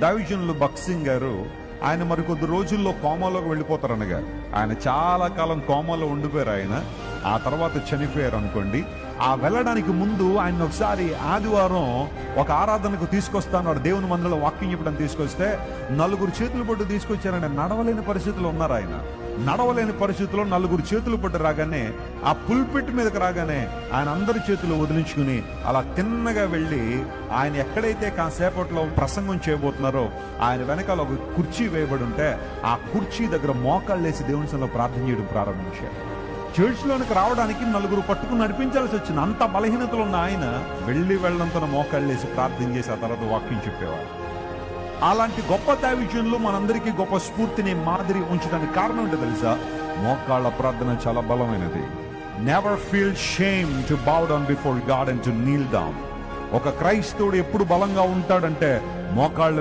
దైవజనులు భక్సింగ్ గారు ఆయన మరికొద్ది రోజుల్లో కోమాలోకి వెళ్ళిపోతారనగా. ఆయన చాలా కాలం కోమాలో ఉండిపోయారు. ఆయన ఆ తర్వాత చనిపోయారు అనుకోండి. ఆ వెళ్ళడానికి ముందు ఆయన ఒకసారి ఆదివారం ఒక ఆరాధనకు తీసుకొస్తాను, దేవుని మందిరంలో వాక్యం చెప్పడం తీసుకొస్తే 4 చేతులు పట్టు తీసుకొచ్చారని. నడవలేని పరిస్థితులు ఉన్నారు ఆయన. నడవలేని పరిస్థితుల్లో 4 చేతులు పట్టు రాగానే, ఆ పుల్పిట్ మీదకి రాగానే ఆయన అందరి చేతులు వదిలించుకుని అలా తిన్నగా వెళ్ళి ఆయన ఎక్కడైతే కాసేపట్లో ప్రసంగం చేయబోతున్నారో ఆయన వెనకాల ఒక కుర్చీ వేయబడి ఉంటే ఆ కుర్చీ దగ్గర మోకాళ్ళు వేసి దేవుని సన్నిధిలో ప్రార్థన చేయడం ప్రారంభించారు. చర్చ్లోనికి రావడానికి 4 పట్టుకుని నడిపించాల్సి వచ్చింది. అంత బలహీనతలు ఉన్న ఆయన వెళ్ళంతో మోకాళ్ళు వేసి ప్రార్థన చేసి ఆ తర్వాత వాక్యం చెప్పేవారు. అలాంటి గొప్ప దైవజనులు మనందరికీ గొప్ప స్ఫూర్తిని, మాదిరి ఉంచడానికి కారణం ఏంటో తెలుసా? మోకాళ్ళ ప్రార్థన చాలా బలమైనది. Never feel shame to bow down before God and to Neel down. ఒక క్రైస్తవుడు ఎప్పుడు బలంగా ఉంటాడంటే మోకాళ్ళ